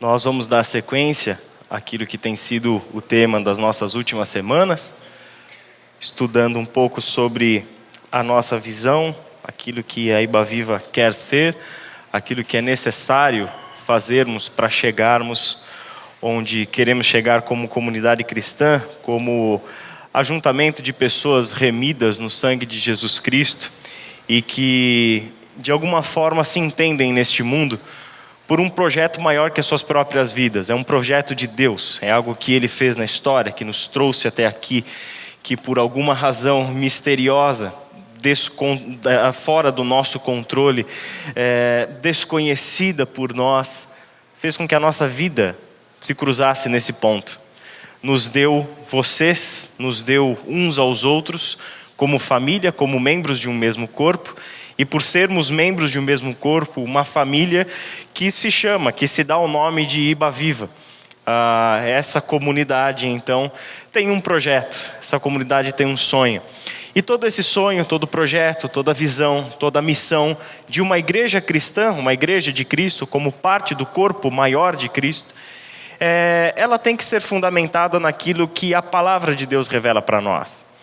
Nós vamos dar sequência àquilo que tem sido o tema das nossas últimas semanas, estudando um pouco sobre a nossa visão, aquilo que a Iba Viva quer ser, aquilo que é necessário fazermos para chegarmos onde queremos chegar como comunidade cristã, como ajuntamento de pessoas remidas no sangue de Jesus Cristo e que de alguma forma se entendem neste mundo por um projeto maior que as suas próprias vidas. É um projeto de Deus, é algo que Ele fez na história, que nos trouxe até aqui, que por alguma razão misteriosa, fora do nosso controle, desconhecida por nós, fez com que a nossa vida se cruzasse nesse ponto. Nos deu vocês, nos deu uns aos outros, como família, como membros de um mesmo corpo, e por sermos membros de um mesmo corpo, uma família que se dá o nome de Iba Viva. Essa comunidade, então, tem um projeto, essa comunidade tem um sonho. E todo esse sonho, todo projeto, toda visão, toda missão de uma igreja cristã, uma igreja de Cristo, como parte do corpo maior de Cristo, ela tem que ser fundamentada naquilo que a palavra de Deus revela para nós.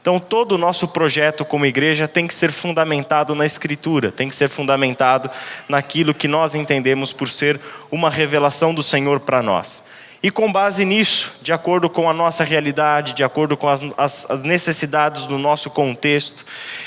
Então todo o nosso projeto como igreja tem que ser fundamentado na Escritura, tem que ser fundamentado naquilo que nós entendemos por ser uma revelação do Senhor para nós. E com base nisso, de acordo com a nossa realidade, de acordo com as necessidades do nosso contexto,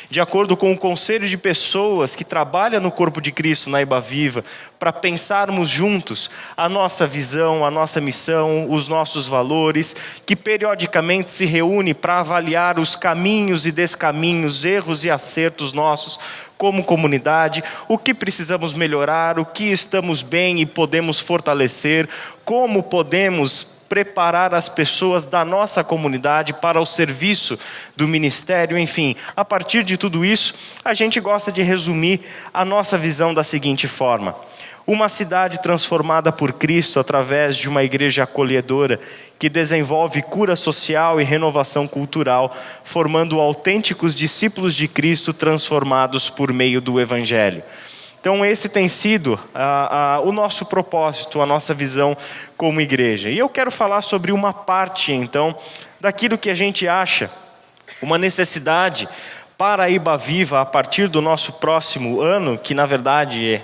de acordo com o conselho de pessoas que trabalham no corpo de Cristo na Iba Viva, para pensarmos juntos a nossa visão, a nossa missão, os nossos valores, que periodicamente se reúne para avaliar os caminhos e descaminhos, erros e acertos nossos como comunidade, o que precisamos melhorar, o que estamos bem e podemos fortalecer, como podemos preparar as pessoas da nossa comunidade para o serviço do ministério, enfim. A partir de tudo isso, a gente gosta de resumir a nossa visão da seguinte forma: uma cidade transformada por Cristo através de uma igreja acolhedora que desenvolve cura social e renovação cultural, formando autênticos discípulos de Cristo transformados por meio do Evangelho. Então esse tem sido o nosso propósito, a nossa visão como igreja. E eu quero falar sobre uma parte, então, daquilo que a gente acha uma necessidade para a Iba Viva a partir do nosso próximo ano, que na verdade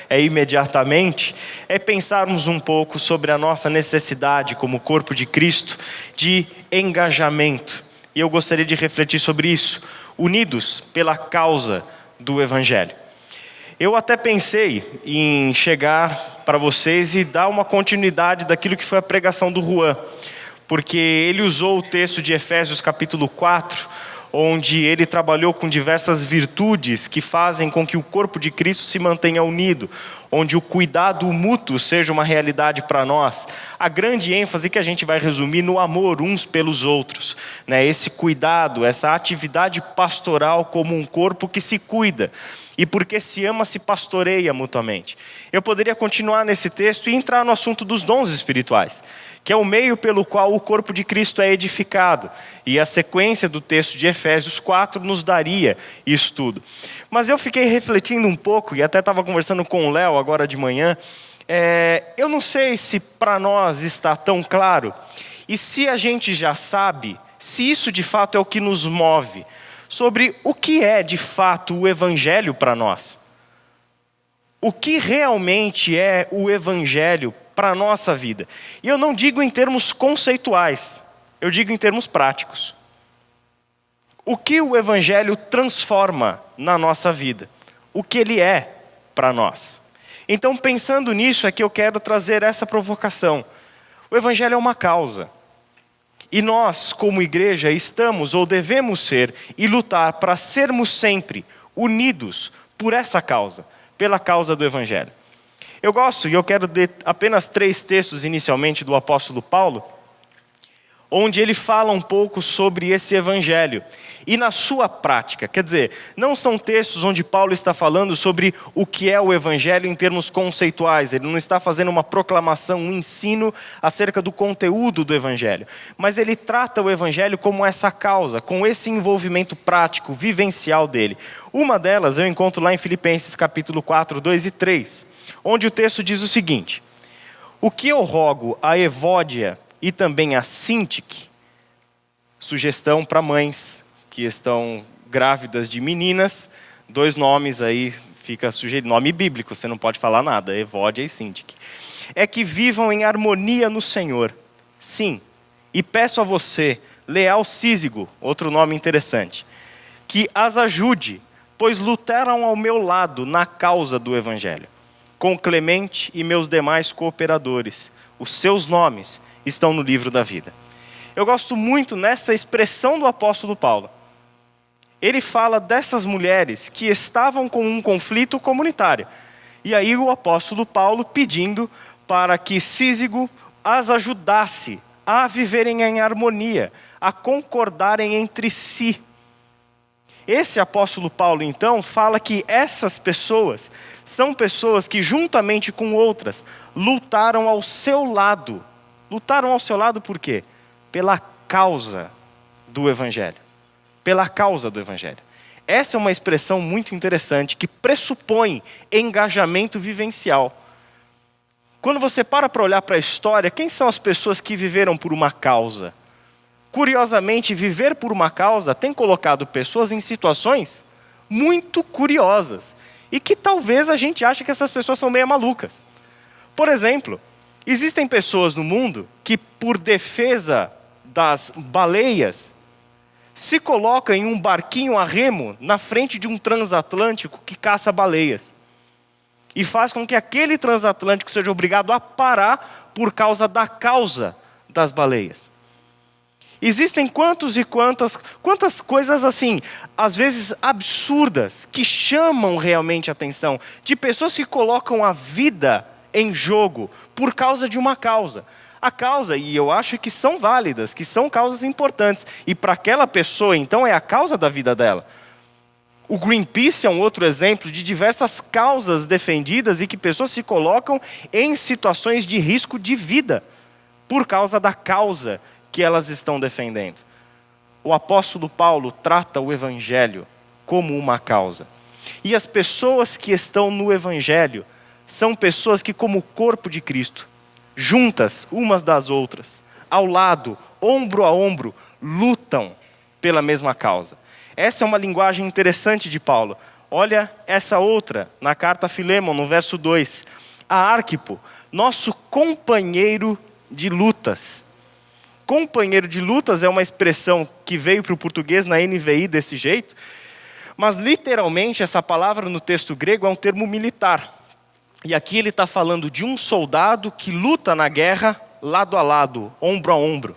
é imediatamente, é pensarmos um pouco sobre a nossa necessidade como corpo de Cristo de engajamento. E eu gostaria de refletir sobre isso, unidos pela causa do Evangelho. Eu até pensei em chegar para vocês e dar uma continuidade daquilo que foi a pregação do Juan, porque ele usou o texto de Efésios capítulo 4, onde ele trabalhou com diversas virtudes que fazem com que o corpo de Cristo se mantenha unido, onde o cuidado mútuo seja uma realidade para nós. A grande ênfase que a gente vai resumir no amor uns pelos outros, né? Esse cuidado, essa atividade pastoral como um corpo que se cuida. E porque se ama, se pastoreia mutuamente. Eu poderia continuar nesse texto e entrar no assunto dos dons espirituais, que é o meio pelo qual o corpo de Cristo é edificado. E a sequência do texto de Efésios 4 nos daria isso tudo. Mas eu fiquei refletindo um pouco, e até estava conversando com o Léo agora de manhã, eu não sei se para nós está tão claro, e se a gente já sabe, se isso de fato é o que nos move, sobre o que é de fato o Evangelho para nós. O que realmente é o Evangelho para a nossa vida. E eu não digo em termos conceituais, eu digo em termos práticos. O que o Evangelho transforma na nossa vida? O que ele é para nós? Então, pensando nisso, é que eu quero trazer essa provocação. O Evangelho é uma causa. E nós, como igreja, estamos ou devemos ser e lutar para sermos sempre unidos por essa causa, pela causa do Evangelho. Eu gosto, e eu quero ler apenas 3 textos inicialmente do apóstolo Paulo, onde ele fala um pouco sobre esse Evangelho. E na sua prática, quer dizer, não são textos onde Paulo está falando sobre o que é o Evangelho em termos conceituais. Ele não está fazendo uma proclamação, um ensino acerca do conteúdo do Evangelho. Mas ele trata o Evangelho como essa causa, com esse envolvimento prático, vivencial dele. Uma delas eu encontro lá em Filipenses capítulo 4, 2 e 3, onde o texto diz o seguinte: O que eu rogo a Evódia e também a Sintique, sugestão para mães que estão grávidas de meninas, 2 nomes aí, fica sugerido, nome bíblico, você não pode falar nada, Evódia e Sintique. É que vivam em harmonia no Senhor. Sim, e peço a você, leal Císigo, outro nome interessante, que as ajude, pois lutaram ao meu lado na causa do Evangelho, com Clemente e meus demais cooperadores. Os seus nomes estão no livro da vida. Eu gosto muito nessa expressão do apóstolo Paulo. Ele fala dessas mulheres que estavam com um conflito comunitário. E aí o apóstolo Paulo pedindo para que Císigo as ajudasse a viverem em harmonia, a concordarem entre si. Esse apóstolo Paulo, então, fala que essas pessoas são pessoas que, juntamente com outras, lutaram ao seu lado. Lutaram ao seu lado por quê? Pela causa do Evangelho. Pela causa do Evangelho. Essa é uma expressão muito interessante que pressupõe engajamento vivencial. Quando você para olhar para a história, quem são as pessoas que viveram por uma causa? Curiosamente, viver por uma causa tem colocado pessoas em situações muito curiosas e que talvez a gente ache que essas pessoas são meio malucas. Por exemplo, existem pessoas no mundo que, por defesa das baleias, se colocam em um barquinho a remo na frente de um transatlântico que caça baleias e faz com que aquele transatlântico seja obrigado a parar por causa da causa das baleias. Existem quantas coisas assim, às vezes absurdas, que chamam realmente a atenção, de pessoas que colocam a vida em jogo por causa de uma causa. A causa, e eu acho que são válidas, que são causas importantes, e para aquela pessoa, então, é a causa da vida dela. O Greenpeace é um outro exemplo de diversas causas defendidas e que pessoas se colocam em situações de risco de vida por causa da causa que elas estão defendendo. O apóstolo Paulo trata o Evangelho como uma causa. E as pessoas que estão no Evangelho são pessoas que, como o corpo de Cristo, juntas umas das outras, ao lado, ombro a ombro, lutam pela mesma causa. Essa é uma linguagem interessante de Paulo. Olha essa outra, na carta a Filemon, no verso 2. A Arquipo, nosso companheiro de lutas. Companheiro de lutas é uma expressão que veio para o português na NVI desse jeito, mas literalmente essa palavra no texto grego é um termo militar. E aqui ele está falando de um soldado que luta na guerra lado a lado, ombro a ombro.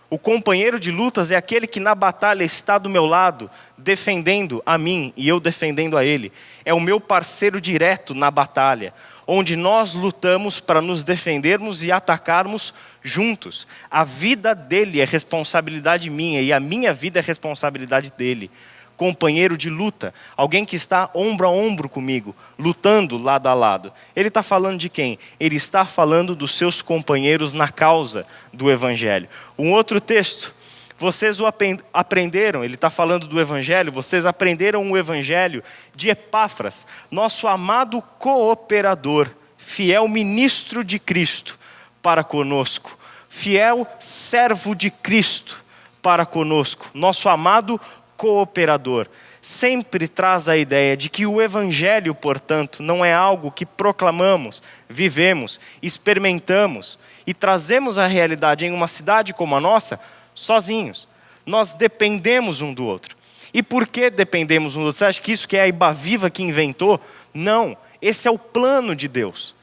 O companheiro de lutas é aquele que na batalha está do meu lado, defendendo a mim e eu defendendo a ele. É o meu parceiro direto na batalha, onde nós lutamos para nos defendermos e atacarmos juntos. A vida dele é responsabilidade minha e a minha vida é responsabilidade dele. Companheiro de luta, alguém que está ombro a ombro comigo, lutando lado a lado. Ele está falando de quem? Ele está falando dos seus companheiros na causa do Evangelho. Um outro texto, vocês o aprenderam, ele está falando do Evangelho, vocês aprenderam o Evangelho de Epáfras, nosso amado cooperador, fiel ministro de Cristo para conosco, fiel servo de Cristo para conosco, nosso amado cooperador. Sempre traz a ideia de que o Evangelho, portanto, não é algo que proclamamos, vivemos, experimentamos e trazemos a realidade em uma cidade como a nossa, sozinhos. Nós dependemos um do outro. E por que dependemos um do outro? Você acha que isso que é a Ibaviva que inventou? Não, esse é o plano de Deus.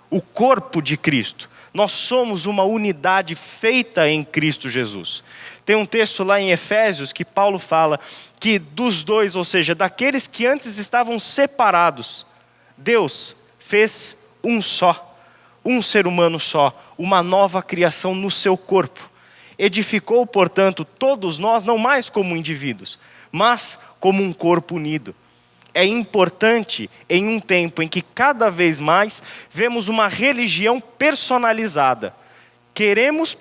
O corpo de Cristo. Nós somos uma unidade feita em Cristo Jesus. Tem um texto lá em Efésios que Paulo fala que dos dois, ou seja, daqueles que antes estavam separados, Deus fez um só, um ser humano só, uma nova criação no seu corpo. Edificou, portanto, todos nós, não mais como indivíduos, mas como um corpo unido. É importante em um tempo em que cada vez mais vemos uma religião personalizada. Queremos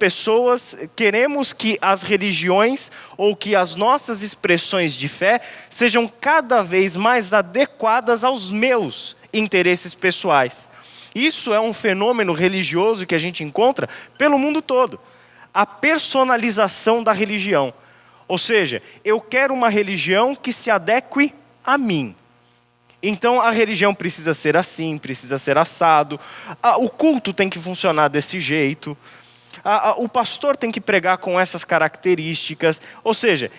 que as religiões ou que as nossas expressões de fé sejam cada vez mais adequadas aos meus interesses pessoais. Isso é um fenômeno religioso que a gente encontra pelo mundo todo. A personalização da religião. Ou seja, eu quero uma religião que se adeque a mim. Então a religião precisa ser assim, precisa ser assado. O culto tem que funcionar desse jeito. O pastor tem que pregar com essas características. Ou seja,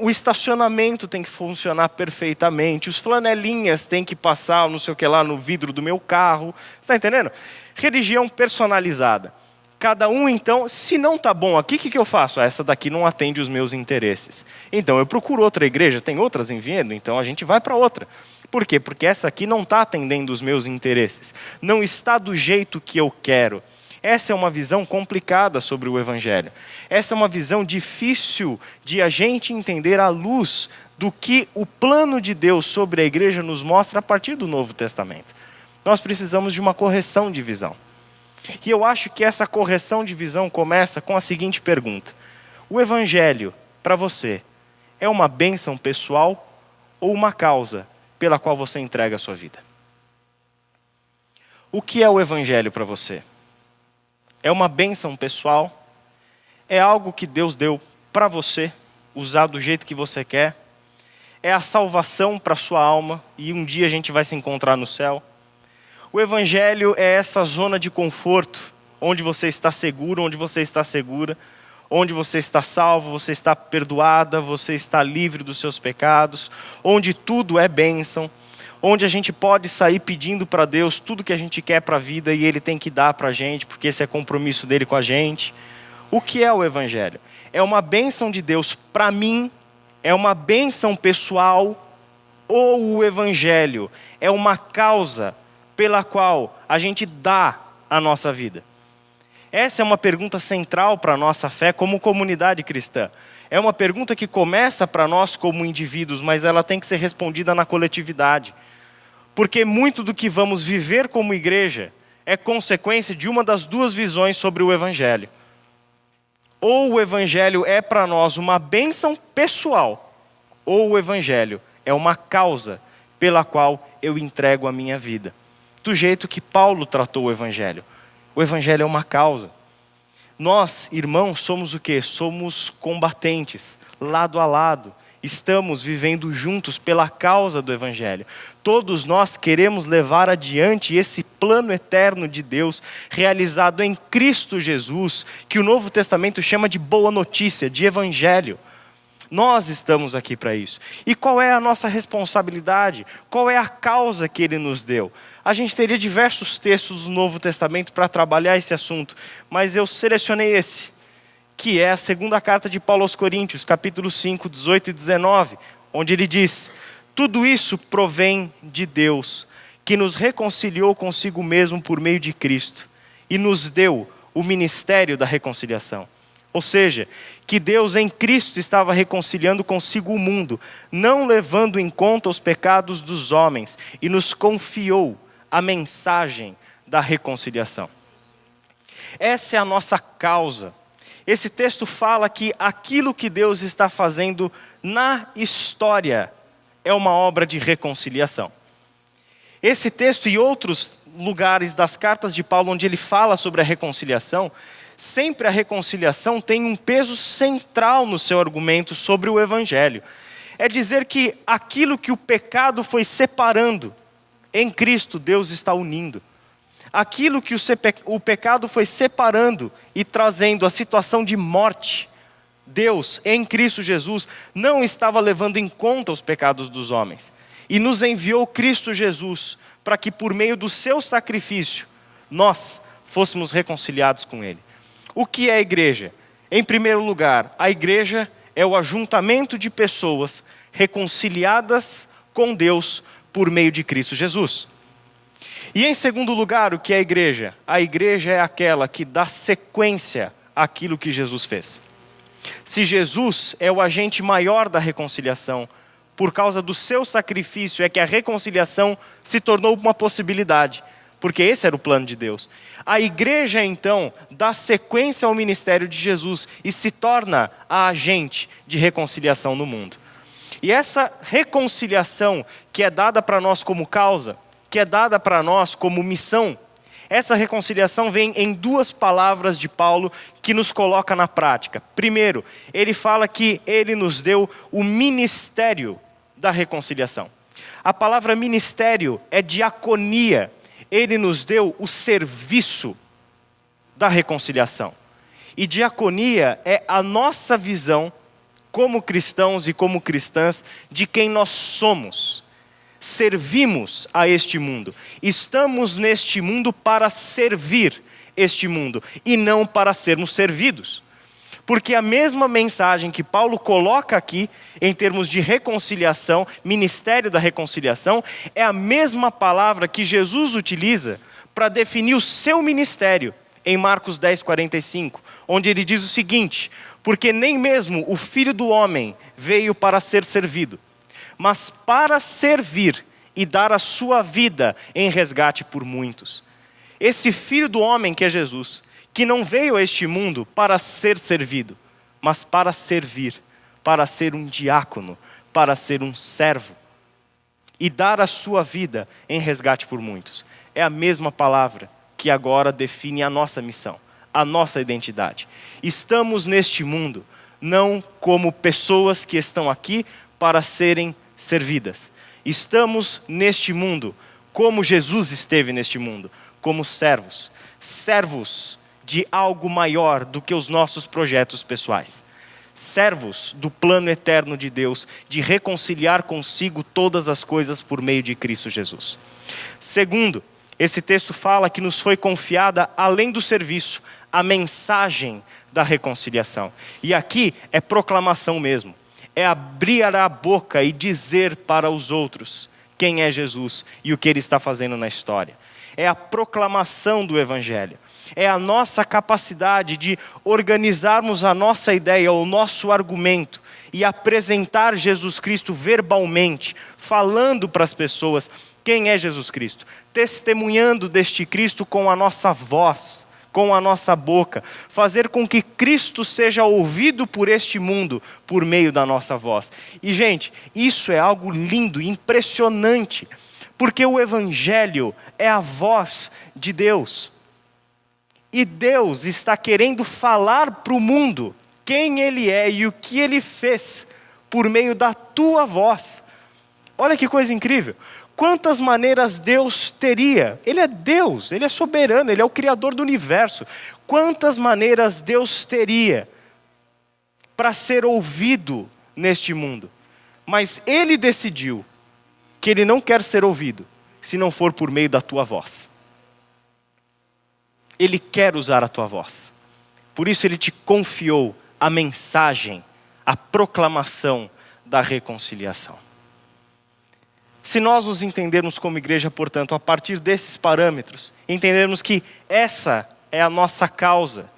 o estacionamento tem que funcionar perfeitamente. Os flanelinhas têm que passar não sei o que lá no vidro do meu carro. Você está entendendo? Religião personalizada. Cada um, então, se não está bom aqui, o que eu faço? Essa daqui não atende os meus interesses. Então, eu procuro outra igreja, tem outras em Vinhedo, então a gente vai para outra. Por quê? Porque essa aqui não está atendendo os meus interesses. Não está do jeito que eu quero. Essa é uma visão complicada sobre o Evangelho. Essa é uma visão difícil de a gente entender à luz do que o plano de Deus sobre a igreja nos mostra a partir do Novo Testamento. Nós precisamos de uma correção de visão. E eu acho que essa correção de visão começa com a seguinte pergunta: o Evangelho, para você, é uma bênção pessoal ou uma causa pela qual você entrega a sua vida? O que é o Evangelho para você? É uma bênção pessoal? É algo que Deus deu para você, usar do jeito que você quer? É a salvação para a sua alma e um dia a gente vai se encontrar no céu? O Evangelho é essa zona de conforto, onde você está seguro, onde você está segura, onde você está salvo, você está perdoada, você está livre dos seus pecados, onde tudo é bênção, onde a gente pode sair pedindo para Deus tudo que a gente quer para a vida e Ele tem que dar para a gente, porque esse é compromisso dele com a gente. O que é o Evangelho? É uma bênção de Deus para mim, é uma bênção pessoal, ou o Evangelho é uma causa pela qual a gente dá a nossa vida? Essa é uma pergunta central para a nossa fé como comunidade cristã. É uma pergunta que começa para nós como indivíduos, mas ela tem que ser respondida na coletividade. Porque muito do que vamos viver como igreja é consequência de uma das duas visões sobre o Evangelho. Ou o Evangelho é para nós uma bênção pessoal, ou o Evangelho é uma causa pela qual eu entrego a minha vida. Do jeito que Paulo tratou o Evangelho. O Evangelho é uma causa. Nós, irmãos, somos o quê? Somos combatentes, lado a lado. Estamos vivendo juntos pela causa do Evangelho. Todos nós queremos levar adiante esse plano eterno de Deus, realizado em Cristo Jesus, que o Novo Testamento chama de boa notícia, de Evangelho. Nós estamos aqui para isso. E qual é a nossa responsabilidade? Qual é a causa que Ele nos deu? A gente teria diversos textos do Novo Testamento para trabalhar esse assunto, mas eu selecionei esse, que é a segunda carta de Paulo aos Coríntios, capítulo 5, 18 e 19, onde ele diz: tudo isso provém de Deus, que nos reconciliou consigo mesmo por meio de Cristo, e nos deu o ministério da reconciliação. Ou seja, que Deus em Cristo estava reconciliando consigo o mundo, não levando em conta os pecados dos homens, e nos confiou a mensagem da reconciliação. Essa é a nossa causa. Esse texto fala que aquilo que Deus está fazendo na história é uma obra de reconciliação. Esse texto e outros lugares das cartas de Paulo onde ele fala sobre a reconciliação, sempre a reconciliação tem um peso central no seu argumento sobre o Evangelho. É dizer que aquilo que o pecado foi separando, em Cristo Deus está unindo. Aquilo que o pecado foi separando e trazendo a situação de morte, Deus, em Cristo Jesus, não estava levando em conta os pecados dos homens. E nos enviou Cristo Jesus para que por meio do seu sacrifício, nós fôssemos reconciliados com Ele. O que é a igreja? Em primeiro lugar, a igreja é o ajuntamento de pessoas reconciliadas com Deus por meio de Cristo Jesus. E em segundo lugar, o que é a igreja? A igreja é aquela que dá sequência àquilo que Jesus fez. Se Jesus é o agente maior da reconciliação, por causa do seu sacrifício é que a reconciliação se tornou uma possibilidade, porque esse era o plano de Deus. A igreja então dá sequência ao ministério de Jesus e se torna a agente de reconciliação no mundo. E essa reconciliação que é dada para nós como causa, que é dada para nós como missão, Essa reconciliação vem em duas palavras de Paulo que nos coloca na prática. Primeiro, ele fala que ele nos deu o ministério da reconciliação. A palavra ministério é diaconia. Ele nos deu o serviço da reconciliação. E diaconia é a nossa visão como cristãos e como cristãs de quem nós somos. Servimos a este mundo. Estamos neste mundo para servir este mundo e não para sermos servidos. Porque a mesma mensagem que Paulo coloca aqui, em termos de reconciliação, ministério da reconciliação, é a mesma palavra que Jesus utiliza para definir o seu ministério, em Marcos 10:45, onde ele diz o seguinte: porque nem mesmo o Filho do Homem veio para ser servido, mas para servir e dar a sua vida em resgate por muitos. Esse Filho do Homem que é Jesus, que não veio a este mundo para ser servido, mas para servir, para ser um diácono, para ser um servo e dar a sua vida em resgate por muitos. É a mesma palavra que agora define a nossa missão, a nossa identidade. Estamos neste mundo não como pessoas que estão aqui para serem servidas. Estamos neste mundo como Jesus esteve neste mundo, como servos. Servos de algo maior do que os nossos projetos pessoais. Servos do plano eterno de Deus, de reconciliar consigo todas as coisas por meio de Cristo Jesus. Segundo, esse texto fala que nos foi confiada, além do serviço, a mensagem da reconciliação. E aqui é proclamação mesmo. É abrir a boca e dizer para os outros quem é Jesus e o que ele está fazendo na história. É a proclamação do Evangelho. É a nossa capacidade de organizarmos a nossa ideia, o nosso argumento e apresentar Jesus Cristo verbalmente, falando para as pessoas quem é Jesus Cristo, testemunhando deste Cristo com a nossa voz, com a nossa boca, fazer com que Cristo seja ouvido por este mundo por meio da nossa voz. E gente, isso é algo lindo, impressionante, porque o Evangelho é a voz de Deus. E Deus está querendo falar para o mundo quem Ele é e o que Ele fez por meio da tua voz. Olha que coisa incrível. Quantas maneiras Deus teria? Ele é Deus, Ele é soberano, Ele é o Criador do universo. Quantas maneiras Deus teria para ser ouvido neste mundo? Mas Ele decidiu que Ele não quer ser ouvido se não for por meio da tua voz. Ele quer usar a tua voz. Por isso Ele te confiou a mensagem, a proclamação da reconciliação. Se nós nos entendermos como igreja, portanto, a partir desses parâmetros, entendermos que essa é a nossa causa,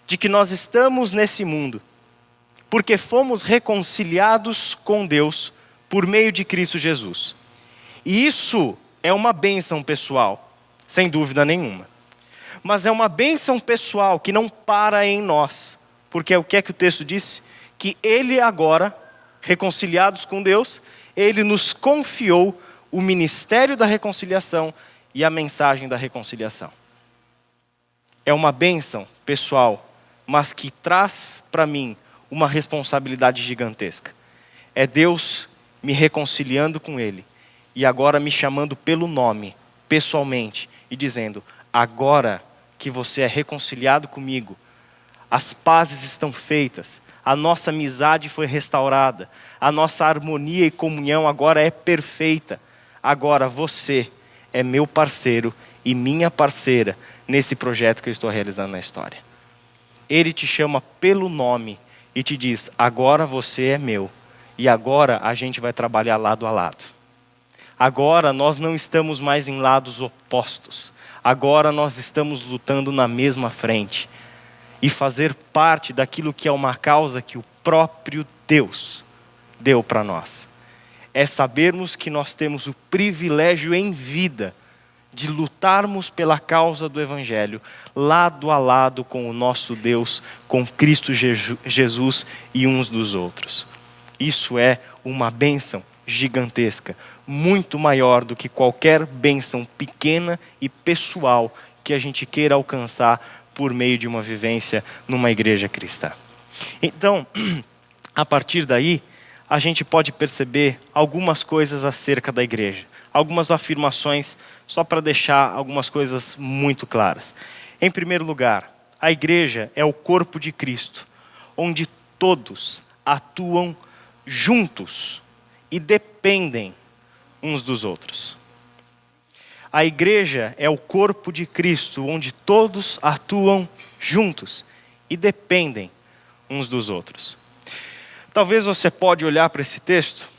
de que nós estamos nesse mundo, porque fomos reconciliados com Deus por meio de Cristo Jesus. E isso é uma bênção pessoal, sem dúvida nenhuma. Mas é uma bênção pessoal que não para em nós. Porque o que é que o texto diz? Que Ele agora, reconciliados com Deus, Ele nos confiou o ministério da reconciliação e a mensagem da reconciliação. É uma bênção pessoal, mas que traz para mim uma responsabilidade gigantesca. É Deus me reconciliando com Ele e agora me chamando pelo nome, pessoalmente, e dizendo: agora que você é reconciliado comigo, as pazes estão feitas, a nossa amizade foi restaurada, a nossa harmonia e comunhão agora é perfeita. Agora você é meu parceiro e minha parceira nesse projeto que eu estou realizando na história. Ele te chama pelo nome e te diz: agora você é meu e agora a gente vai trabalhar lado a lado. Agora nós não estamos mais em lados opostos. Agora nós estamos lutando na mesma frente. E fazer parte daquilo que é uma causa que o próprio Deus deu para nós. É sabermos que nós temos o privilégio em vida de lutarmos pela causa do Evangelho, lado a lado com o nosso Deus, com Cristo Jesus e uns dos outros. Isso é uma bênção gigantesca, muito maior do que qualquer bênção pequena e pessoal que a gente queira alcançar por meio de uma vivência numa igreja cristã. Então, a partir daí, a gente pode perceber algumas coisas acerca da igreja. Algumas afirmações, só para deixar algumas coisas muito claras. Em primeiro lugar, a igreja é o corpo de Cristo, onde todos atuam juntos e dependem uns dos outros. A igreja é o corpo de Cristo, onde todos atuam juntos e dependem uns dos outros. Talvez você pode olhar para esse texto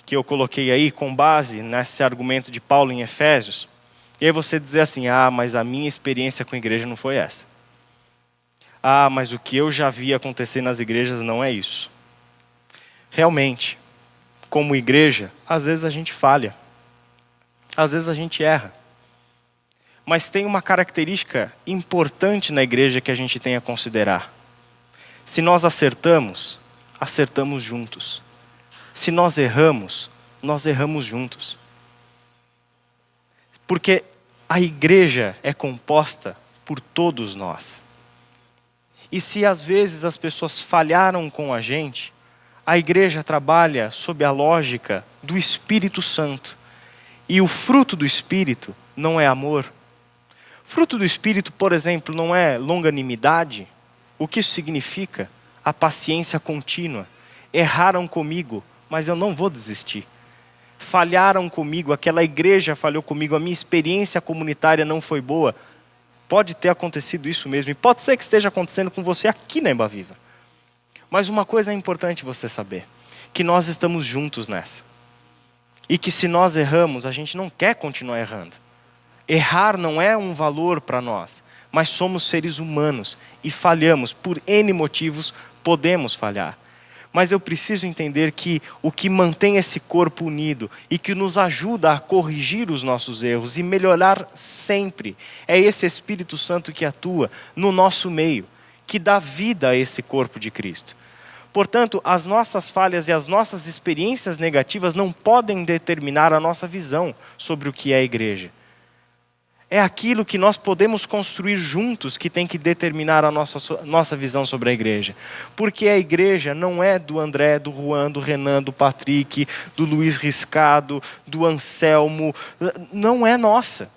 que eu coloquei aí com base nesse argumento de Paulo em Efésios, e aí você dizer assim: mas a minha experiência com a igreja não foi essa. Mas o que eu já vi acontecer nas igrejas não é isso. Realmente, como igreja, às vezes a gente falha. Às vezes a gente erra. Mas tem uma característica importante na igreja que a gente tem a considerar. Se nós acertamos, acertamos juntos. Se nós erramos juntos. Porque a igreja é composta por todos nós. E se às vezes as pessoas falharam com a gente, a igreja trabalha sob a lógica do Espírito Santo. E o fruto do Espírito não é amor. Fruto do Espírito, por exemplo, não é longanimidade. O que isso significa? A paciência contínua. Erraram comigo, mas eu não vou desistir. Falharam comigo, aquela igreja falhou comigo, a minha experiência comunitária não foi boa. Pode ter acontecido isso mesmo, e pode ser que esteja acontecendo com você aqui na Embaviva. Mas uma coisa é importante você saber, que nós estamos juntos nessa. E que se nós erramos, a gente não quer continuar errando. Errar não é um valor para nós, mas somos seres humanos e falhamos, por N motivos podemos falhar. Mas eu preciso entender que o que mantém esse corpo unido e que nos ajuda a corrigir os nossos erros e melhorar sempre é esse Espírito Santo que atua no nosso meio, que dá vida a esse corpo de Cristo. Portanto, as nossas falhas e as nossas experiências negativas não podem determinar a nossa visão sobre o que é a igreja. É aquilo que nós podemos construir juntos que tem que determinar a nossa visão sobre a igreja. Porque a igreja não é do André, do Juan, do Renan, do Patrick, do Luiz Riscado, do Anselmo. Não é nossa.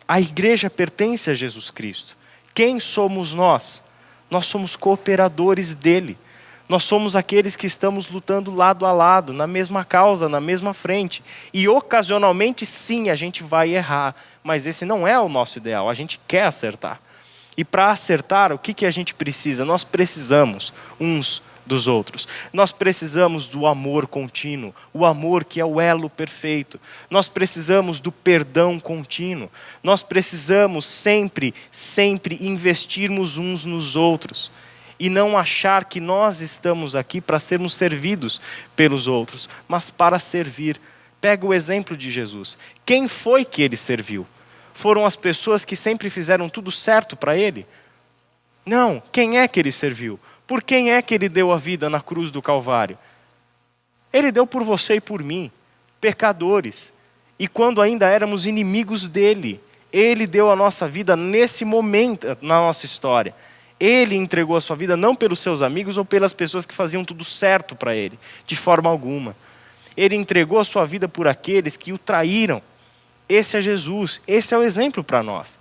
A igreja pertence a Jesus Cristo. Quem somos nós? Nós somos cooperadores dele. Nós somos aqueles que estamos lutando lado a lado, na mesma causa, na mesma frente. E ocasionalmente, sim, a gente vai errar. Mas esse não é o nosso ideal, a gente quer acertar. E para acertar, o que a gente precisa? Nós precisamos uns dos outros. Nós precisamos do amor contínuo, o amor que é o elo perfeito. Nós precisamos do perdão contínuo. Nós precisamos sempre investirmos uns nos outros. E não achar que nós estamos aqui para sermos servidos pelos outros, mas para servir. Pega o exemplo de Jesus. Quem foi que ele serviu? Foram as pessoas que sempre fizeram tudo certo para ele? Não. Quem é que ele serviu? Por quem é que ele deu a vida na cruz do Calvário? Ele deu por você e por mim, pecadores. E quando ainda éramos inimigos dele, ele deu a nossa vida nesse momento na nossa história. Ele entregou a sua vida não pelos seus amigos ou pelas pessoas que faziam tudo certo para ele, de forma alguma. Ele entregou a sua vida por aqueles que o traíram. Esse é Jesus, esse é o exemplo para nós.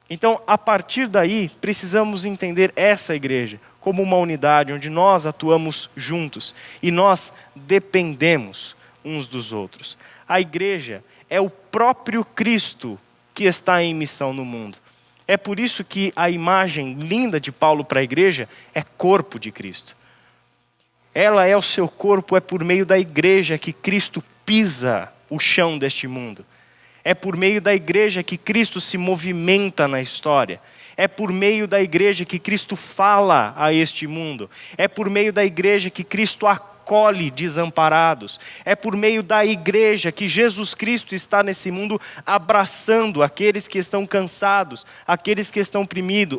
Então, a partir daí, precisamos entender essa igreja como uma unidade, onde nós atuamos juntos e nós dependemos uns dos outros. A igreja é o próprio Cristo que está em missão no mundo. É por isso que a imagem linda de Paulo para a igreja é corpo de Cristo. Ela é o seu corpo, é por meio da igreja que Cristo pisa o chão deste mundo. É por meio da igreja que Cristo se movimenta na história. É por meio da igreja que Cristo fala a este mundo. É por meio da igreja que Cristo acolhe desamparados. É por meio da igreja que Jesus Cristo está nesse mundo abraçando aqueles que estão cansados, aqueles que estão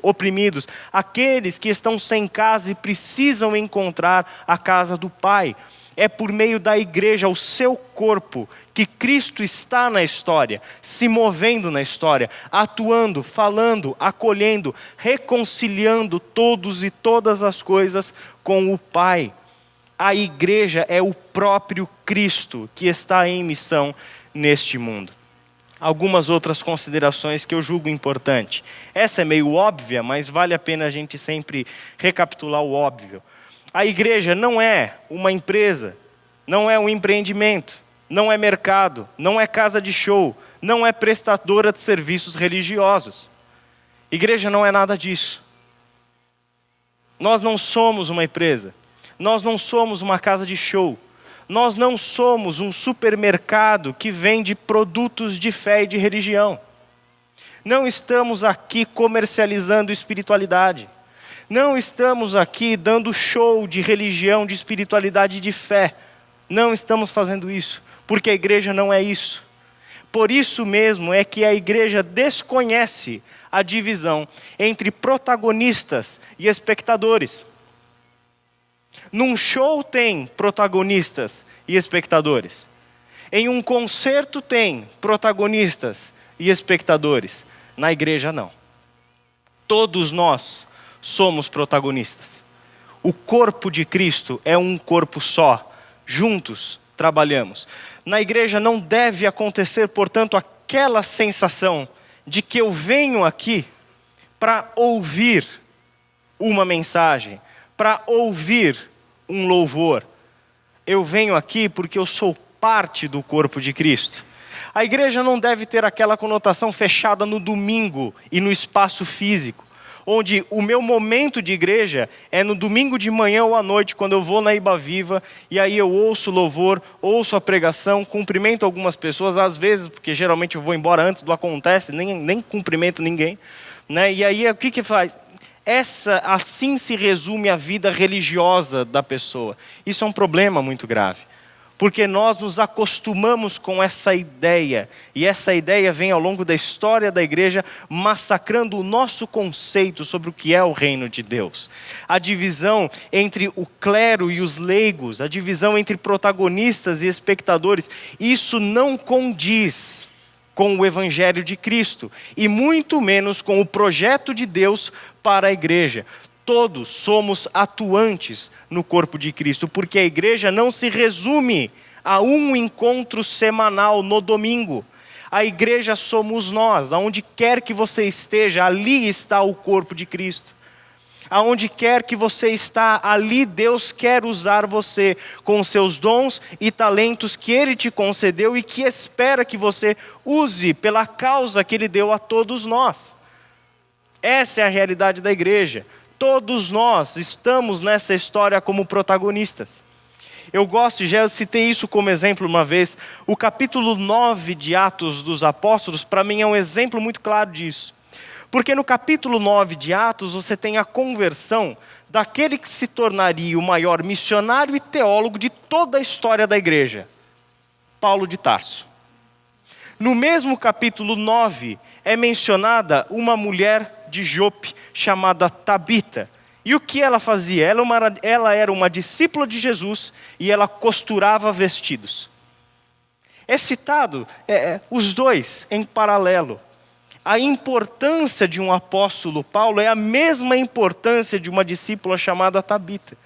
oprimidos, aqueles que estão sem casa e precisam encontrar a casa do Pai. É por meio da igreja, o seu corpo, que Cristo está na história, se movendo na história, atuando, falando, acolhendo, reconciliando todos e todas as coisas com o Pai. A igreja é o próprio Cristo que está em missão neste mundo. Algumas outras considerações que eu julgo importante. Essa é meio óbvia, mas vale a pena a gente sempre recapitular o óbvio. A igreja não é uma empresa, não é um empreendimento, não é mercado, não é casa de show, não é prestadora de serviços religiosos. Igreja não é nada disso. Nós não somos uma empresa, nós não somos uma casa de show, nós não somos um supermercado que vende produtos de fé e de religião. Não estamos aqui comercializando espiritualidade. Não estamos aqui dando show de religião, de espiritualidade e de fé. Não estamos fazendo isso, porque a igreja não é isso. Por isso mesmo é que a igreja desconhece a divisão entre protagonistas e espectadores. Num show tem protagonistas e espectadores. Em um concerto tem protagonistas e espectadores. Na igreja não. Todos nós somos protagonistas. O corpo de Cristo é um corpo só. Juntos trabalhamos. Na igreja não deve acontecer, portanto, aquela sensação de que eu venho aqui para ouvir uma mensagem, para ouvir um louvor. Eu venho aqui porque eu sou parte do corpo de Cristo. A igreja não deve ter aquela conotação fechada no domingo e no espaço físico, onde o meu momento de igreja é no domingo de manhã ou à noite, quando eu vou na Iba Viva, e aí eu ouço louvor, ouço a pregação, cumprimento algumas pessoas, às vezes, porque geralmente eu vou embora antes do acontece, nem cumprimento ninguém, né? E aí o que faz? Assim se resume a vida religiosa da pessoa. Isso é um problema muito grave, porque nós nos acostumamos com essa ideia, e essa ideia vem ao longo da história da igreja massacrando o nosso conceito sobre o que é o reino de Deus. A divisão entre o clero e os leigos, a divisão entre protagonistas e espectadores, isso não condiz com o evangelho de Cristo, e muito menos com o projeto de Deus para a igreja. Todos somos atuantes no corpo de Cristo, porque a igreja não se resume a um encontro semanal no domingo. A igreja somos nós, aonde quer que você esteja, ali está o corpo de Cristo. Aonde quer que você está, ali Deus quer usar você com seus dons e talentos que Ele te concedeu e que espera que você use pela causa que Ele deu a todos nós. Essa é a realidade da igreja. Todos nós estamos nessa história como protagonistas. Eu gosto, já citei isso como exemplo uma vez, o capítulo 9 de Atos dos Apóstolos, para mim é um exemplo muito claro disso. Porque no capítulo 9 de Atos você tem a conversão daquele que se tornaria o maior missionário e teólogo de toda a história da igreja, Paulo de Tarso. No mesmo capítulo 9 é mencionada uma mulher de Jope chamada Tabita. E o que ela fazia? Ela era uma discípula de Jesus e ela costurava vestidos. É citado os dois em paralelo. A importância de um apóstolo Paulo é a mesma importância de uma discípula chamada Tabita,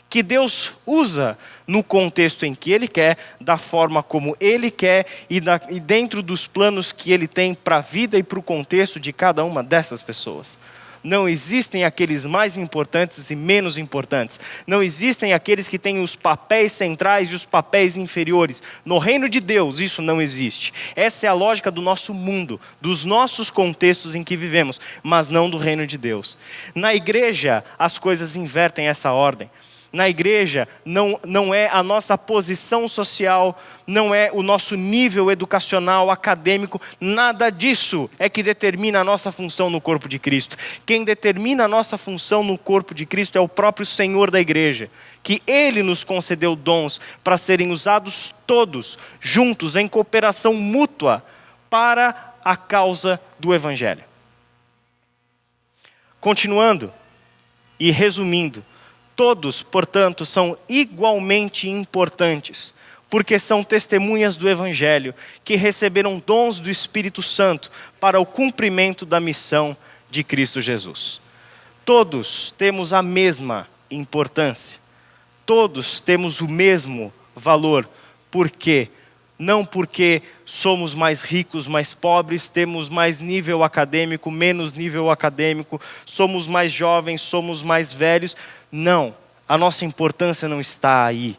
que Deus usa no contexto em que Ele quer, da forma como Ele quer e dentro dos planos que Ele tem para a vida e para o contexto de cada uma dessas pessoas. Não existem aqueles mais importantes e menos importantes. Não existem aqueles que têm os papéis centrais e os papéis inferiores. No reino de Deus isso não existe. Essa é a lógica do nosso mundo, dos nossos contextos em que vivemos, mas não do reino de Deus. Na igreja as coisas invertem essa ordem. Na igreja não é a nossa posição social, não é o nosso nível educacional, acadêmico, nada disso é que determina a nossa função no corpo de Cristo. Quem determina a nossa função no corpo de Cristo é o próprio Senhor da igreja, que Ele nos concedeu dons para serem usados todos, juntos, em cooperação mútua, para a causa do Evangelho. Continuando e resumindo, Todos, portanto, são igualmente importantes, porque são testemunhas do Evangelho, que receberam dons do Espírito Santo para o cumprimento da missão de Cristo Jesus. Todos temos a mesma importância, todos temos o mesmo valor. Por quê? Não porque somos mais ricos, mais pobres, temos mais nível acadêmico, menos nível acadêmico, somos mais jovens, somos mais velhos. Não, a nossa importância não está aí.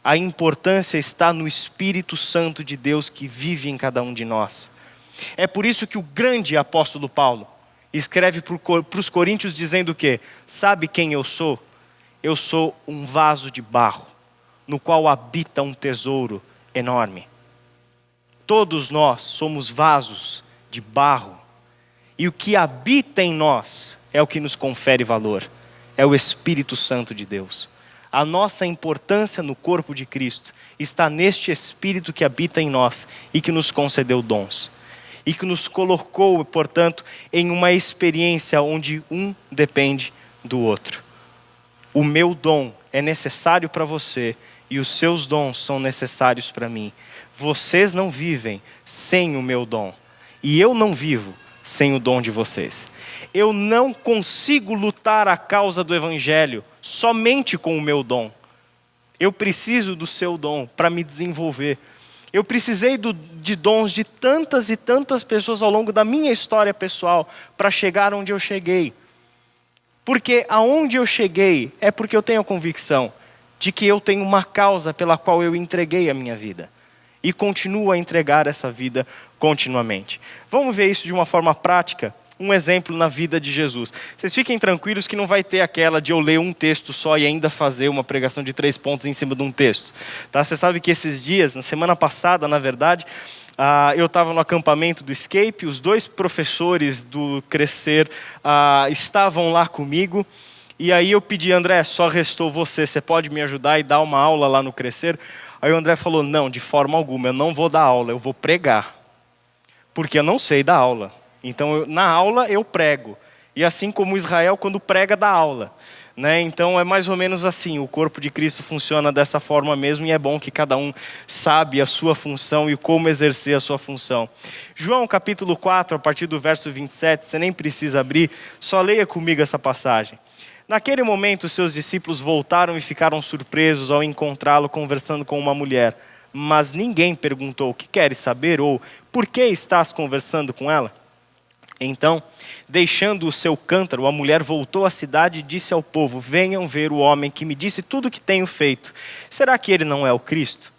A importância está no Espírito Santo de Deus que vive em cada um de nós. É por isso que o grande apóstolo Paulo escreve para os coríntios dizendo o quê? Sabe quem eu sou? Eu sou um vaso de barro, no qual habita um tesouro enorme. Todos nós somos vasos de barro, e o que habita em nós é o que nos confere valor, é o Espírito Santo de Deus. A nossa importância no corpo de Cristo está neste Espírito que habita em nós e que nos concedeu dons, e que nos colocou, portanto, em uma experiência onde um depende do outro. O meu dom é necessário para você, e os seus dons são necessários para mim. Vocês não vivem sem o meu dom. E eu não vivo sem o dom de vocês. Eu não consigo lutar a causa do Evangelho somente com o meu dom. Eu preciso do seu dom para me desenvolver. Eu precisei de dons de tantas e tantas pessoas ao longo da minha história pessoal para chegar onde eu cheguei. Porque aonde eu cheguei é porque eu tenho a convicção de que eu tenho uma causa pela qual eu entreguei a minha vida. E continuo a entregar essa vida continuamente. Vamos ver isso de uma forma prática, um exemplo na vida de Jesus. Vocês fiquem tranquilos que não vai ter aquela de eu ler um texto só e ainda fazer uma pregação de 3 pontos em cima de um texto. Tá? Você sabe que esses dias, na semana passada, na verdade, eu estava no acampamento do Escape, os 2 professores do Crescer estavam lá comigo. E aí eu pedi, André, só restou você pode me ajudar e dar uma aula lá no Crescer? Aí o André falou, não, de forma alguma, eu não vou dar aula, eu vou pregar. Porque eu não sei dar aula. Então, na aula eu prego. E assim como Israel, quando prega, dá aula. Né? Então, é mais ou menos assim, o corpo de Cristo funciona dessa forma mesmo, e é bom que cada um sabe a sua função e como exercer a sua função. João capítulo 4, a partir do verso 27, você nem precisa abrir, só leia comigo essa passagem. Naquele momento, seus discípulos voltaram e ficaram surpresos ao encontrá-lo conversando com uma mulher. Mas ninguém perguntou, o que queres saber? Ou, por que estás conversando com ela? Então, deixando o seu cântaro, a mulher voltou à cidade e disse ao povo, venham ver o homem que me disse tudo o que tenho feito. Será que ele não é o Cristo?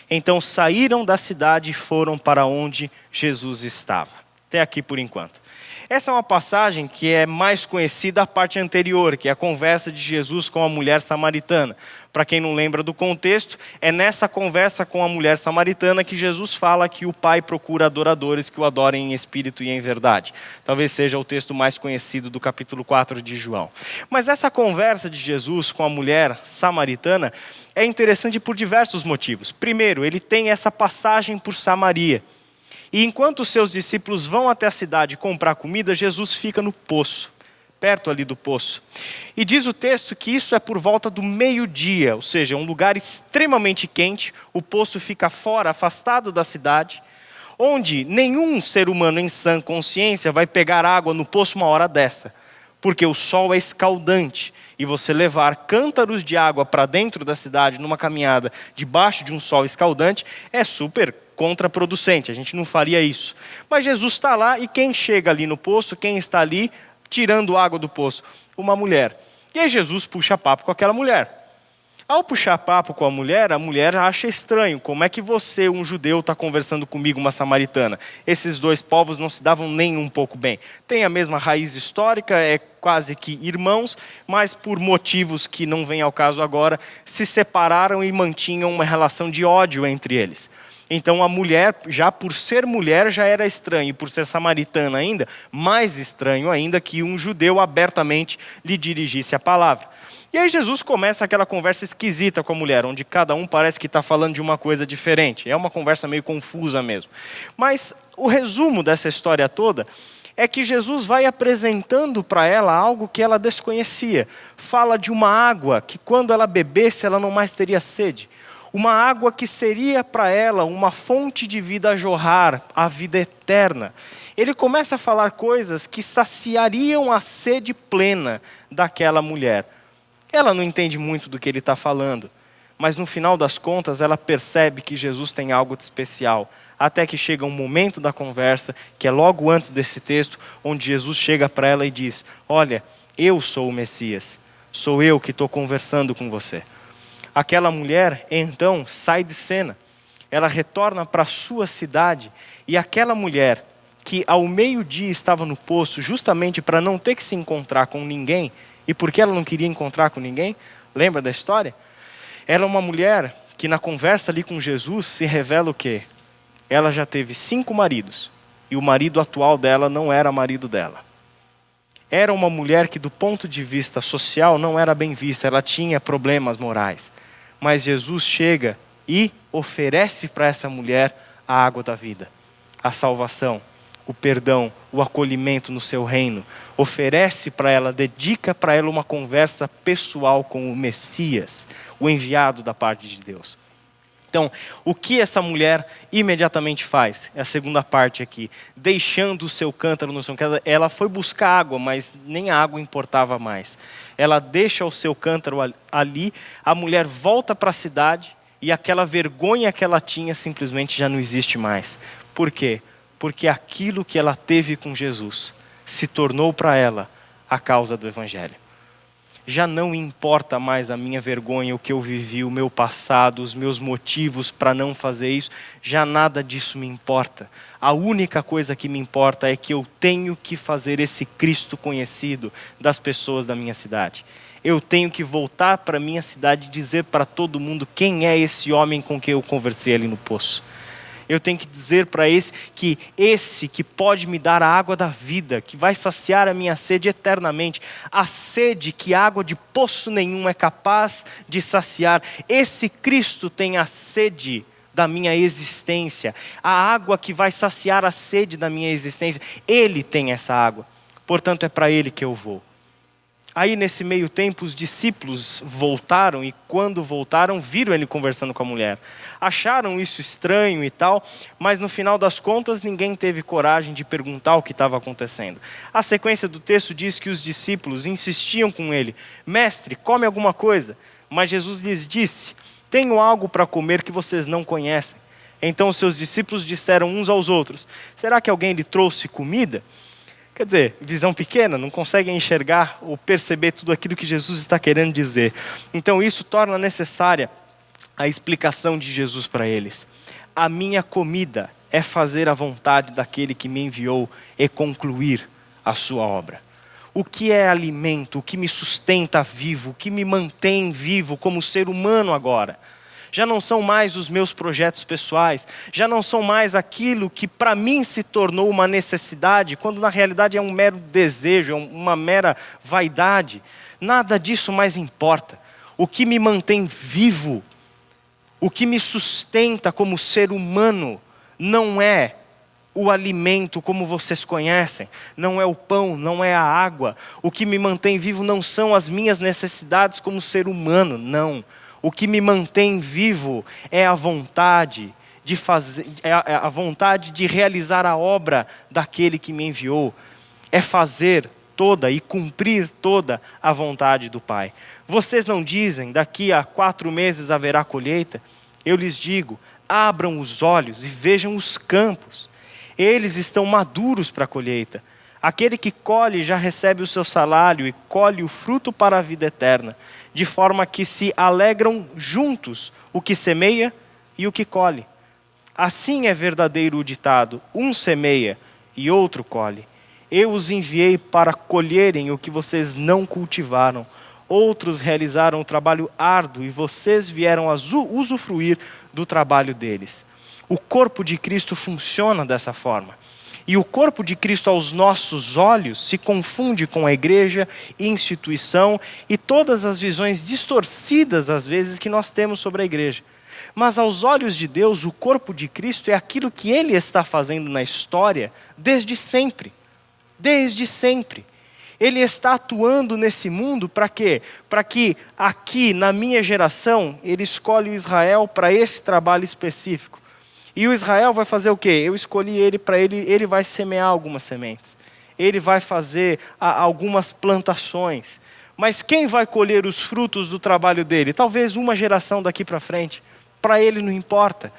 Então saíram da cidade e foram para onde Jesus estava. Até aqui por enquanto. Essa é uma passagem que é mais conhecida a parte anterior, que é a conversa de Jesus com a mulher samaritana. Para quem não lembra do contexto, é nessa conversa com a mulher samaritana que Jesus fala que o Pai procura adoradores que o adorem em espírito e em verdade. Talvez seja o texto mais conhecido do capítulo 4 de João. Mas essa conversa de Jesus com a mulher samaritana é interessante por diversos motivos. Primeiro, ele tem essa passagem por Samaria. E enquanto os seus discípulos vão até a cidade comprar comida, Jesus fica no poço, perto ali do poço. E diz o texto que isso é por volta do meio-dia, ou seja, um lugar extremamente quente, o poço fica fora, afastado da cidade, onde nenhum ser humano em sã consciência vai pegar água no poço uma hora dessa, porque o sol é escaldante. E você levar cântaros de água para dentro da cidade, numa caminhada debaixo de um sol escaldante, é super contraproducente, a gente não faria isso. Mas Jesus está lá e quem chega ali no poço, quem está ali tirando água do poço? Uma mulher. E aí Jesus puxa papo com aquela mulher. Ao puxar papo com a mulher acha estranho. Como é que você, um judeu, está conversando comigo, uma samaritana? Esses 2 povos não se davam nem um pouco bem. Tem a mesma raiz histórica, é quase que irmãos, mas por motivos que não vêm ao caso agora, se separaram e mantinham uma relação de ódio entre eles. Então a mulher, já por ser mulher, já era estranho. E por ser samaritana ainda, mais estranho ainda que um judeu abertamente lhe dirigisse a palavra. E aí Jesus começa aquela conversa esquisita com a mulher, onde cada um parece que está falando de uma coisa diferente. É uma conversa meio confusa mesmo. Mas o resumo dessa história toda é que Jesus vai apresentando para ela algo que ela desconhecia. Fala de uma água que quando ela bebesse ela não mais teria sede. Uma água que seria para ela uma fonte de vida a jorrar, a vida eterna. Ele começa a falar coisas que saciariam a sede plena daquela mulher. Ela não entende muito do que ele está falando, mas no final das contas ela percebe que Jesus tem algo de especial. Até que chega um momento da conversa, que é logo antes desse texto, onde Jesus chega para ela e diz: olha, eu sou o Messias, sou eu que estou conversando com você. Aquela mulher, então, sai de cena. Ela retorna para a sua cidade, e aquela mulher, que ao meio-dia estava no poço, justamente para não ter que se encontrar com ninguém, e porque ela não queria encontrar com ninguém, lembra da história? Era uma mulher que na conversa ali com Jesus se revela o quê? Ela já teve 5 maridos, e o marido atual dela não era marido dela. Era uma mulher que do ponto de vista social não era bem vista, ela tinha problemas morais. Mas Jesus chega e oferece para essa mulher a água da vida, a salvação, o perdão, o acolhimento no seu reino. Oferece para ela, dedica para ela uma conversa pessoal com o Messias, o enviado da parte de Deus. Então, o que essa mulher imediatamente faz? É a segunda parte aqui. Deixando o seu cântaro no seu cântaro, ela foi buscar água, mas nem a água importava mais. Ela deixa o seu cântaro ali, a mulher volta para a cidade e aquela vergonha que ela tinha simplesmente já não existe mais. Por quê? Porque aquilo que ela teve com Jesus se tornou para ela a causa do Evangelho. Já não importa mais a minha vergonha, o que eu vivi, o meu passado, os meus motivos para não fazer isso, já nada disso me importa. A única coisa que me importa é que eu tenho que fazer esse Cristo conhecido das pessoas da minha cidade. Eu tenho que voltar para a minha cidade e dizer para todo mundo quem é esse homem com quem eu conversei ali no poço. Eu tenho que dizer para esse que pode me dar a água da vida, que vai saciar a minha sede eternamente. A sede que água de poço nenhum é capaz de saciar. Esse Cristo tem a sede da minha existência. A água que vai saciar a sede da minha existência. Ele tem essa água. Portanto, é para Ele que eu vou. Aí nesse meio tempo os discípulos voltaram e quando voltaram viram ele conversando com a mulher. Acharam isso estranho e tal, mas no final das contas ninguém teve coragem de perguntar o que estava acontecendo. A sequência do texto diz que os discípulos insistiam com ele: mestre, come alguma coisa. Mas Jesus lhes disse: tenho algo para comer que vocês não conhecem. Então os seus discípulos disseram uns aos outros: será que alguém lhe trouxe comida? Quer dizer, visão pequena, não conseguem enxergar ou perceber tudo aquilo que Jesus está querendo dizer. Então isso torna necessária a explicação de Jesus para eles. A minha comida é fazer a vontade daquele que me enviou e concluir a sua obra. O que é alimento, o que me sustenta vivo, o que me mantém vivo como ser humano agora? Já não são mais os meus projetos pessoais, já não são mais aquilo que para mim se tornou uma necessidade, quando na realidade é um mero desejo, é uma mera vaidade. Nada disso mais importa. O que me mantém vivo, o que me sustenta como ser humano, não é o alimento como vocês conhecem, não é o pão, não é a água. O que me mantém vivo não são as minhas necessidades como ser humano, não. O que me mantém vivo é a vontade de fazer, a vontade de realizar a obra daquele que me enviou. É fazer toda e cumprir toda a vontade do Pai. Vocês não dizem, daqui a 4 meses haverá colheita? Eu lhes digo, abram os olhos e vejam os campos. Eles estão maduros para a colheita. Aquele que colhe já recebe o seu salário e colhe o fruto para a vida eterna, de forma que se alegram juntos o que semeia e o que colhe. Assim é verdadeiro o ditado: um semeia e outro colhe. Eu os enviei para colherem o que vocês não cultivaram. Outros realizaram o trabalho árduo e vocês vieram a usufruir do trabalho deles. O corpo de Cristo funciona dessa forma. E o corpo de Cristo aos nossos olhos se confunde com a igreja, instituição e todas as visões distorcidas às vezes que nós temos sobre a igreja. Mas aos olhos de Deus, o corpo de Cristo é aquilo que Ele está fazendo na história desde sempre. desde sempre. Ele está atuando nesse mundo para quê? Para que aqui, na minha geração, ele escolhe o Israel para esse trabalho específico. E o Israel vai fazer o quê? Eu escolhi ele para ele vai semear algumas sementes. Ele vai fazer algumas plantações. Mas quem vai colher os frutos do trabalho dele? Talvez uma geração daqui para frente. Para ele não importa.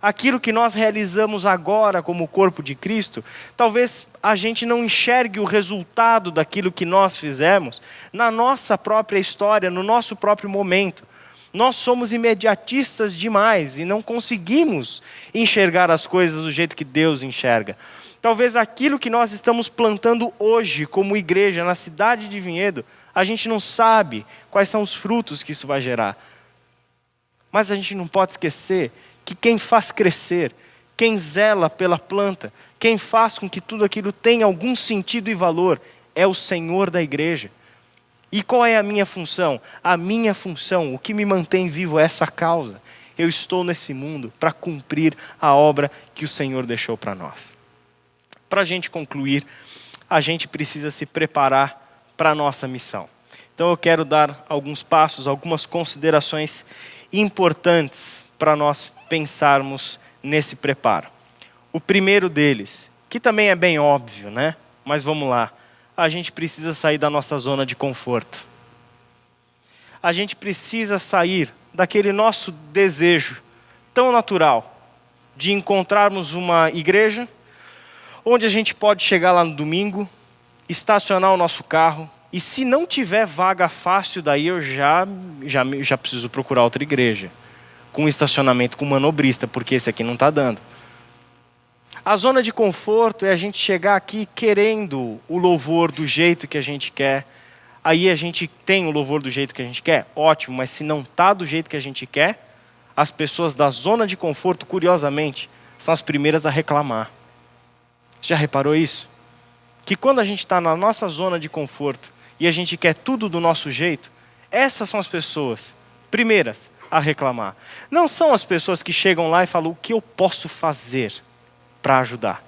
Aquilo que nós realizamos agora como corpo de Cristo, talvez a gente não enxergue o resultado daquilo que nós fizemos na nossa própria história, no nosso próprio momento. Nós somos imediatistas demais e não conseguimos enxergar as coisas do jeito que Deus enxerga. Talvez aquilo que nós estamos plantando hoje como igreja na cidade de Vinhedo, a gente não sabe quais são os frutos que isso vai gerar. Mas a gente não pode esquecer que quem faz crescer, quem zela pela planta, quem faz com que tudo aquilo tenha algum sentido e valor, é o Senhor da igreja. E qual é a minha função? A minha função, o que me mantém vivo é essa causa. Eu estou nesse mundo para cumprir a obra que o Senhor deixou para nós. Para a gente concluir, a gente precisa se preparar para a nossa missão. Então eu quero dar alguns passos, algumas considerações importantes para nós pensarmos nesse preparo. O primeiro deles, que também é bem óbvio, né? Mas vamos lá. A gente precisa sair da nossa zona de conforto. A gente precisa sair daquele nosso desejo tão natural de encontrarmos uma igreja onde a gente pode chegar lá no domingo, estacionar o nosso carro e se não tiver vaga fácil, daí eu já preciso procurar outra igreja com estacionamento com manobrista, porque esse aqui não está dando. A zona de conforto é a gente chegar aqui querendo o louvor do jeito que a gente quer. Aí a gente tem o louvor do jeito que a gente quer, ótimo, mas se não está do jeito que a gente quer, as pessoas da zona de conforto, curiosamente, são as primeiras a reclamar. Já reparou isso? Que quando a gente está na nossa zona de conforto e a gente quer tudo do nosso jeito, essas são as pessoas primeiras a reclamar. Não são as pessoas que chegam lá e falam o que eu posso fazer para ajudar.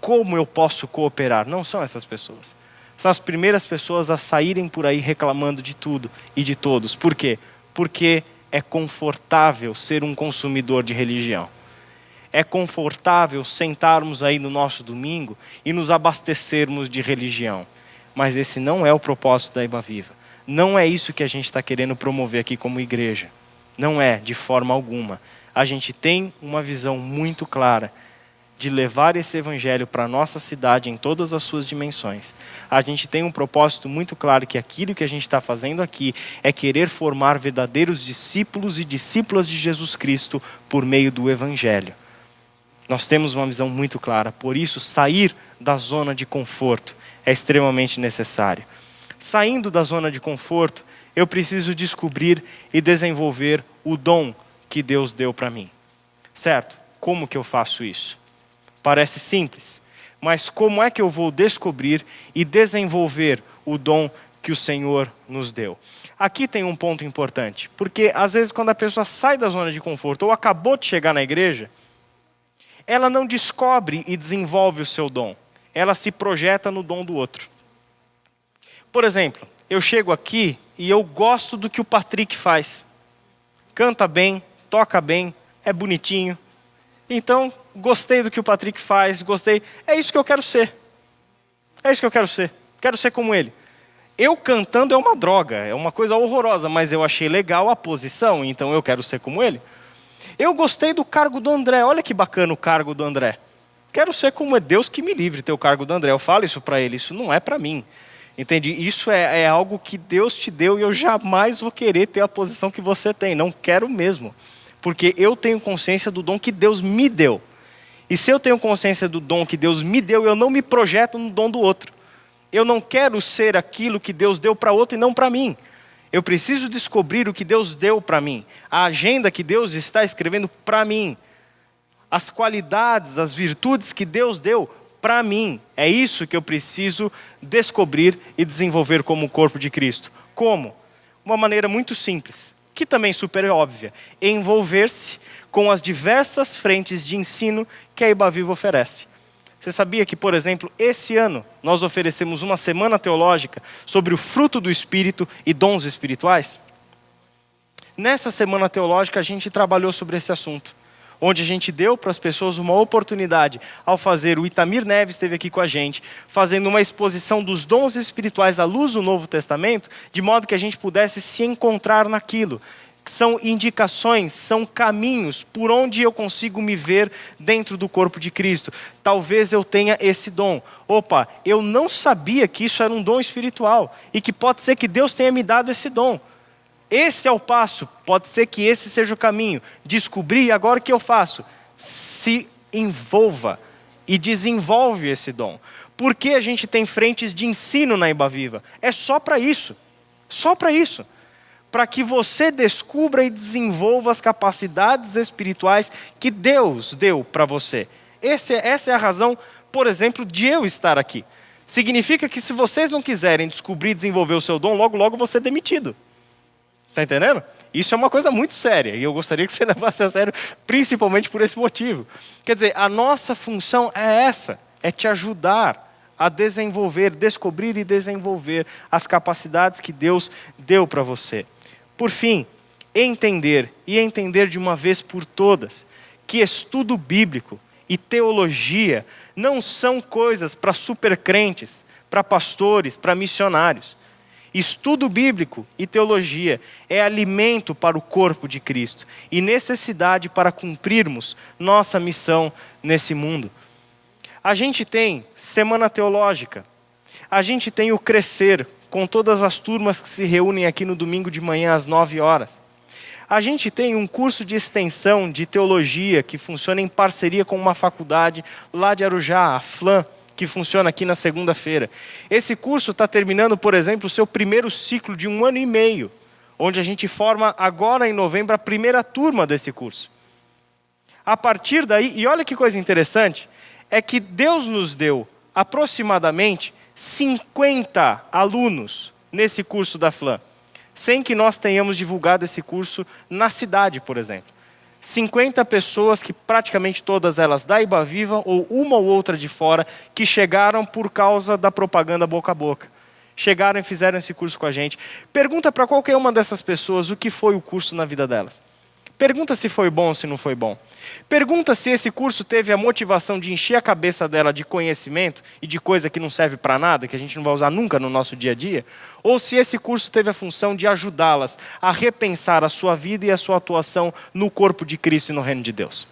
Como eu posso cooperar? Não são essas pessoas. São as primeiras pessoas a saírem por aí reclamando de tudo e de todos. Por quê? Porque é confortável ser um consumidor de religião. É confortável sentarmos aí no nosso domingo e nos abastecermos de religião. Mas esse não é o propósito da Iba Viva. Não é isso que a gente está querendo promover aqui como igreja. Não é, de forma alguma. A gente tem uma visão muito clara de levar esse evangelho para a nossa cidade em todas as suas dimensões. A gente tem um propósito muito claro que aquilo que a gente está fazendo aqui é querer formar verdadeiros discípulos e discípulas de Jesus Cristo por meio do evangelho. Nós temos uma visão muito clara, por isso sair da zona de conforto é extremamente necessário. Saindo da zona de conforto, eu preciso descobrir e desenvolver o dom que Deus deu para mim. Certo? Como que eu faço isso? Parece simples, mas como é que eu vou descobrir e desenvolver o dom que o Senhor nos deu? Aqui tem um ponto importante, porque às vezes quando a pessoa sai da zona de conforto ou acabou de chegar na igreja, ela não descobre e desenvolve o seu dom. Ela se projeta no dom do outro. Por exemplo, eu chego aqui e eu gosto do que o Patrick faz. Canta bem, toca bem, é bonitinho. Então, gostei do que o Patrick faz, gostei. É isso que eu quero ser. É isso que eu quero ser. Quero ser como ele. Eu cantando é uma droga, é uma coisa horrorosa, mas eu achei legal a posição, então eu quero ser como ele. Eu gostei do cargo do André, olha que bacana o cargo do André. Quero ser como é, Deus que me livre ter o cargo do André. Eu falo isso para ele, isso não é para mim. Entende? Isso é algo que Deus te deu e eu jamais vou querer ter a posição que você tem, não quero mesmo. Porque eu tenho consciência do dom que Deus me deu. E se eu tenho consciência do dom que Deus me deu, eu não me projeto no dom do outro. Eu não quero ser aquilo que Deus deu para outro e não para mim. Eu preciso descobrir o que Deus deu para mim. A agenda que Deus está escrevendo para mim. As qualidades, as virtudes que Deus deu para mim. É isso que eu preciso descobrir e desenvolver como corpo de Cristo. Como? Uma maneira muito simples, que também é super óbvia. Envolver-se com as diversas frentes de ensino que a Iba Viva oferece. Você sabia que, por exemplo, esse ano nós oferecemos uma semana teológica sobre o fruto do Espírito e dons espirituais? Nessa semana teológica a gente trabalhou sobre esse assunto, onde a gente deu para as pessoas uma oportunidade, ao fazer, o Itamir Neves esteve aqui com a gente, fazendo uma exposição dos dons espirituais à luz do Novo Testamento, de modo que a gente pudesse se encontrar naquilo. São indicações, são caminhos por onde eu consigo me ver dentro do corpo de Cristo. Talvez eu tenha esse dom. Opa, eu não sabia que isso era um dom espiritual e que pode ser que Deus tenha me dado esse dom. Esse é o passo, pode ser que esse seja o caminho. Descobri e agora o que eu faço? Se envolva e desenvolve esse dom. Por que a gente tem frentes de ensino na Ibaviva? É só para isso. Só para isso. Para que você descubra e desenvolva as capacidades espirituais que Deus deu para você. Essa é a razão, por exemplo, de eu estar aqui. Significa que se vocês não quiserem descobrir e desenvolver o seu dom, logo, logo você é demitido. Está entendendo? Isso é uma coisa muito séria e eu gostaria que você levasse a sério, principalmente por esse motivo. Quer dizer, a nossa função é essa, é te ajudar a desenvolver, descobrir e desenvolver as capacidades que Deus deu para você. Por fim, entender de uma vez por todas que estudo bíblico e teologia não são coisas para supercrentes, para pastores, para missionários. Estudo bíblico e teologia é alimento para o corpo de Cristo e necessidade para cumprirmos nossa missão nesse mundo. A gente tem semana teológica, a gente tem o Crescer, com todas as turmas que se reúnem aqui no domingo de manhã às 9 horas. A gente tem um curso de extensão de teologia que funciona em parceria com uma faculdade lá de Arujá, a FLAM, que funciona aqui na segunda-feira. Esse curso está terminando, por exemplo, o seu primeiro ciclo de 1 ano e meio, onde a gente forma agora em novembro a primeira turma desse curso. A partir daí, e olha que coisa interessante, é que Deus nos deu aproximadamente 50 alunos nesse curso da FLAM, sem que nós tenhamos divulgado esse curso na cidade, por exemplo. 50 pessoas que praticamente todas elas da Ibaviva ou uma ou outra de fora que chegaram por causa da propaganda boca a boca. Chegaram e fizeram esse curso com a gente. Pergunta para qualquer uma dessas pessoas o que foi o curso na vida delas. Pergunta se foi bom ou se não foi bom. Pergunta se esse curso teve a motivação de encher a cabeça dela de conhecimento e de coisa que não serve para nada, que a gente não vai usar nunca no nosso dia a dia, ou se esse curso teve a função de ajudá-las a repensar a sua vida e a sua atuação no corpo de Cristo e no reino de Deus.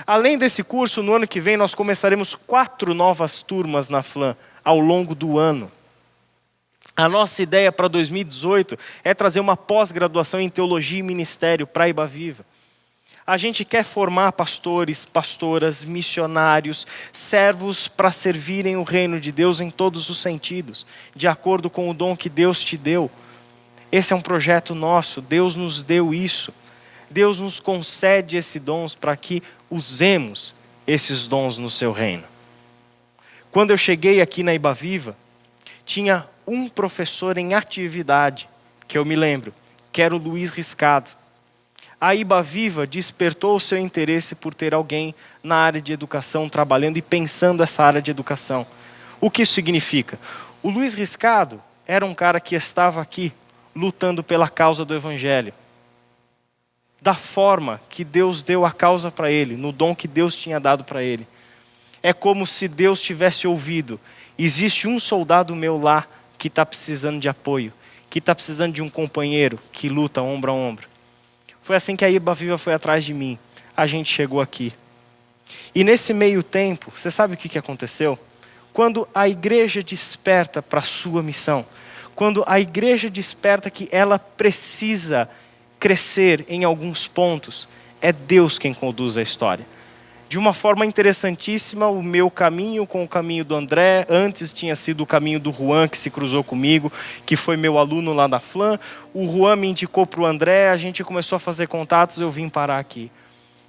Além desse curso, no ano que vem nós começaremos 4 novas turmas na FLAM ao longo do ano. A nossa ideia para 2018 é trazer uma pós-graduação em teologia e ministério para a Ibaviva. A gente quer formar pastores, pastoras, missionários, servos para servirem o reino de Deus em todos os sentidos, de acordo com o dom que Deus te deu. Esse é um projeto nosso, Deus nos deu isso. Deus nos concede esses dons para que usemos esses dons no seu reino. Quando eu cheguei aqui na Ibaviva, tinha um professor em atividade, que eu me lembro, que era o Luiz Riscado. A Ibaviva despertou o seu interesse por ter alguém na área de educação, trabalhando e pensando essa área de educação. O que isso significa? O Luiz Riscado era um cara que estava aqui, lutando pela causa do Evangelho. Da forma que Deus deu a causa para ele, no dom que Deus tinha dado para ele. É como se Deus tivesse ouvido. Existe um soldado meu lá que está precisando de apoio, que está precisando de um companheiro que luta ombro a ombro. Foi assim que a Ibaviva foi atrás de mim. A gente chegou aqui. E nesse meio tempo, você sabe o que aconteceu? Quando a igreja desperta para a sua missão, quando a igreja desperta que ela precisa crescer em alguns pontos, é Deus quem conduz a história. De uma forma interessantíssima, o meu caminho com o caminho do André, antes tinha sido o caminho do Juan, que se cruzou comigo, que foi meu aluno lá da FLAM. O Juan me indicou para o André, a gente começou a fazer contatos, eu vim parar aqui.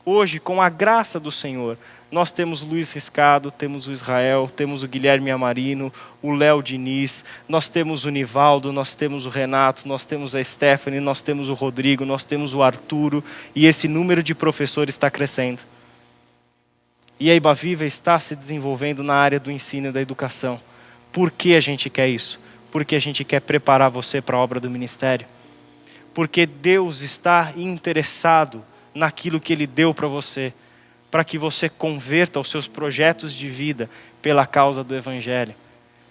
Hoje, com a graça do Senhor, nós temos o Luiz Riscado, temos o Israel, temos o Guilherme Amarino, o Léo Diniz, nós temos o Nivaldo, nós temos o Renato, nós temos a Stephanie, nós temos o Rodrigo, nós temos o Arturo, e esse número de professores está crescendo. E a Iba Viva está se desenvolvendo na área do ensino e da educação. Por que a gente quer isso? Porque a gente quer preparar você para a obra do ministério. Porque Deus está interessado naquilo que Ele deu para você, para que você converta os seus projetos de vida pela causa do Evangelho.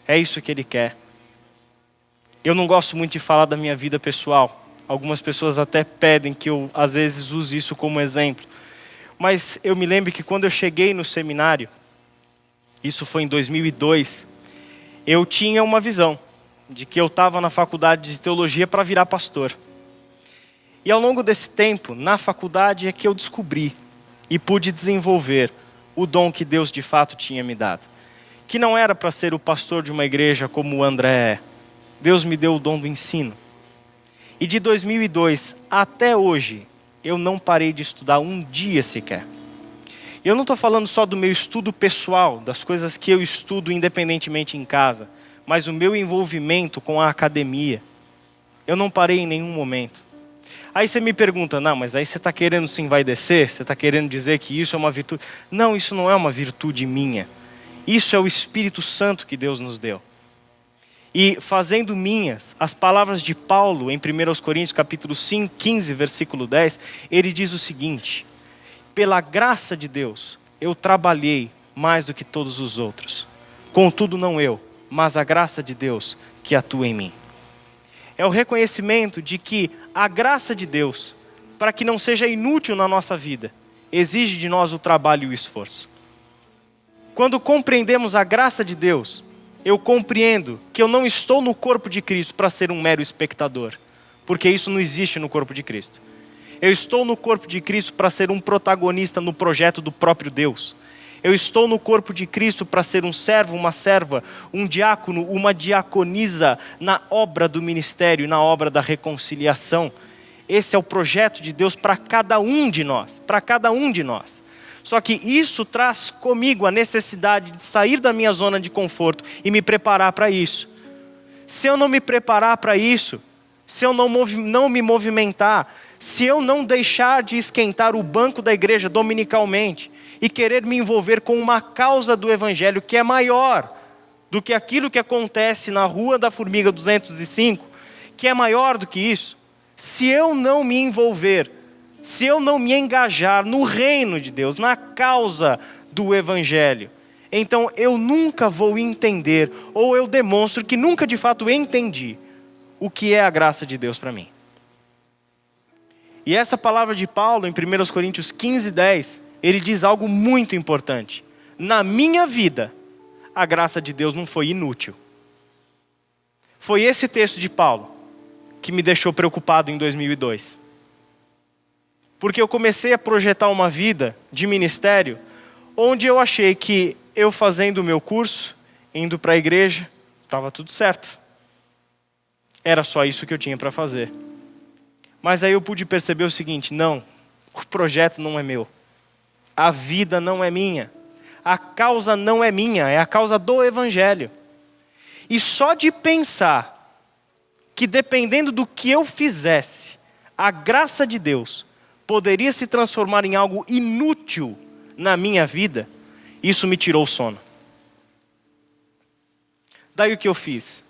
É isso que Ele quer. Eu não gosto muito de falar da minha vida pessoal. Algumas pessoas até pedem que eu, às vezes, use isso como exemplo. Mas eu me lembro que quando eu cheguei no seminário, isso foi em 2002, eu tinha uma visão de que eu estava na faculdade de teologia para virar pastor. E ao longo desse tempo, na faculdade é que eu descobri e pude desenvolver o dom que Deus de fato tinha me dado. Que não era para ser o pastor de uma igreja como o André é. Deus me deu o dom do ensino. E de 2002 até hoje, eu não parei de estudar um dia sequer. Eu não estou falando só do meu estudo pessoal, das coisas que eu estudo independentemente em casa, mas o meu envolvimento com a academia. Eu não parei em nenhum momento. Aí você me pergunta, não, mas aí você está querendo se envaidecer? Você está querendo dizer que isso é uma virtude? Não, isso não é uma virtude minha. Isso é o Espírito Santo que Deus nos deu. E fazendo minhas as palavras de Paulo em 1 Coríntios capítulo 5, 15, versículo 10, ele diz o seguinte: pela graça de Deus, eu trabalhei mais do que todos os outros. Contudo, não eu, mas a graça de Deus que atua em mim. É o reconhecimento de que a graça de Deus, para que não seja inútil na nossa vida, exige de nós o trabalho e o esforço. Quando compreendemos a graça de Deus, eu compreendo que eu não estou no corpo de Cristo para ser um mero espectador, porque isso não existe no corpo de Cristo. Eu estou no corpo de Cristo para ser um protagonista no projeto do próprio Deus. Eu estou no corpo de Cristo para ser um servo, uma serva, um diácono, uma diaconisa na obra do ministério, na obra da reconciliação. Esse é o projeto de Deus para cada um de nós, para cada um de nós. Só que isso traz comigo a necessidade de sair da minha zona de conforto e me preparar para isso. Se eu não me preparar para isso, se eu não me movimentar, se eu não deixar de esquentar o banco da igreja dominicalmente e querer me envolver com uma causa do Evangelho que é maior do que aquilo que acontece na Rua da Formiga 205, que é maior do que isso, se eu não me envolver, se eu não me engajar no reino de Deus, na causa do Evangelho, então eu nunca vou entender, ou eu demonstro que nunca de fato entendi o que é a graça de Deus para mim. E essa palavra de Paulo em 1 Coríntios 15, 10, ele diz algo muito importante. Na minha vida, a graça de Deus não foi inútil. Foi esse texto de Paulo que me deixou preocupado em 2002. Porque eu comecei a projetar uma vida de ministério onde eu achei que eu fazendo o meu curso, indo para a igreja, estava tudo certo. Era só isso que eu tinha para fazer. Mas aí eu pude perceber o seguinte: não, o projeto não é meu. A vida não é minha. A causa não é minha, é a causa do Evangelho. E só de pensar que dependendo do que eu fizesse, a graça de Deus poderia se transformar em algo inútil na minha vida, isso me tirou o sono. Daí o que eu fiz?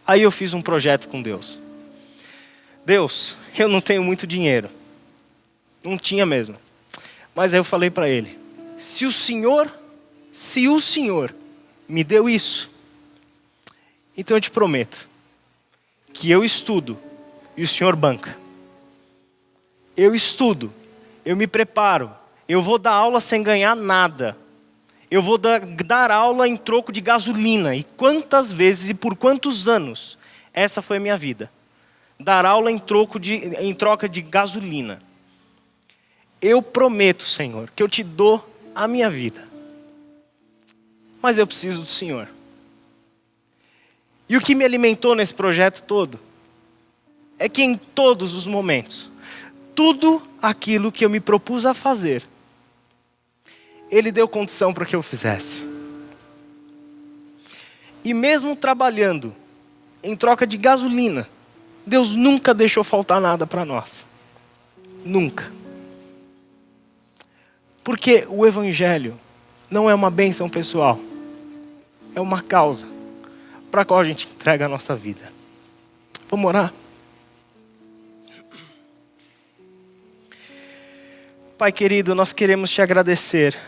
Aí eu fiz um projeto com Deus. Deus, eu não tenho muito dinheiro. Não tinha mesmo. Mas aí eu falei para ele: se o Senhor me deu isso, então eu te prometo que eu estudo e o Senhor banca. Eu estudo, eu me preparo, eu vou dar aula sem ganhar nada. Eu vou dar aula em troco de gasolina. E quantas vezes e por quantos anos essa foi a minha vida? Dar aula em troca de gasolina. Eu prometo, Senhor, que eu te dou a minha vida. Mas eu preciso do Senhor. E o que me alimentou nesse projeto todo é que em todos os momentos, tudo aquilo que eu me propus a fazer, Ele deu condição para que eu fizesse. E mesmo trabalhando em troca de gasolina, Deus nunca deixou faltar nada para nós. Nunca. Porque o Evangelho não é uma bênção pessoal, é uma causa para a qual a gente entrega a nossa vida. Vamos orar? Pai querido, nós queremos te agradecer,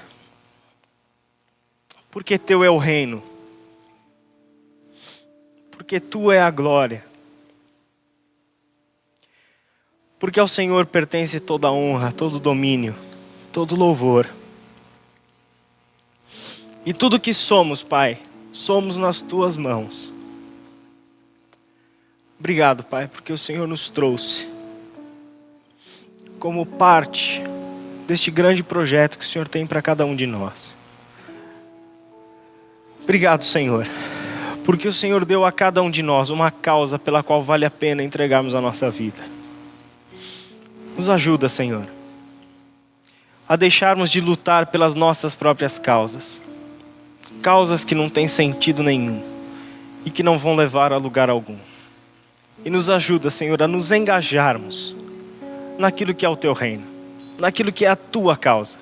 porque teu é o reino, porque tu é a glória, porque ao Senhor pertence toda a honra, todo o domínio, todo o louvor. E tudo que somos, Pai, somos nas tuas mãos. Obrigado, Pai, porque o Senhor nos trouxe como parte deste grande projeto que o Senhor tem para cada um de nós. Obrigado, Senhor, porque o Senhor deu a cada um de nós uma causa pela qual vale a pena entregarmos a nossa vida. Nos ajuda, Senhor, a deixarmos de lutar pelas nossas próprias causas. Causas que não têm sentido nenhum e que não vão levar a lugar algum. E nos ajuda, Senhor, a nos engajarmos naquilo que é o teu reino, naquilo que é a tua causa.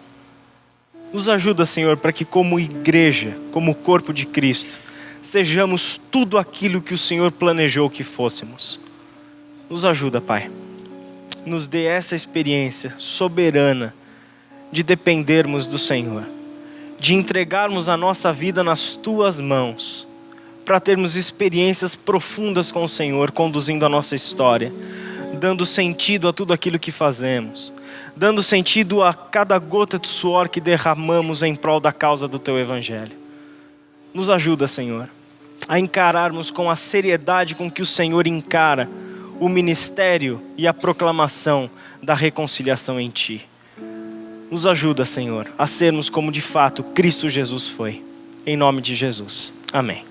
Nos ajuda, Senhor, para que como igreja, como corpo de Cristo, sejamos tudo aquilo que o Senhor planejou que fôssemos. Nos ajuda, Pai. Nos dê essa experiência soberana de dependermos do Senhor, de entregarmos a nossa vida nas tuas mãos, para termos experiências profundas com o Senhor, conduzindo a nossa história, dando sentido a tudo aquilo que fazemos, dando sentido a cada gota de suor que derramamos em prol da causa do teu evangelho. Nos ajuda, Senhor, a encararmos com a seriedade com que o Senhor encara o ministério e a proclamação da reconciliação em ti. Nos ajuda, Senhor, a sermos como de fato Cristo Jesus foi. Em nome de Jesus. Amém.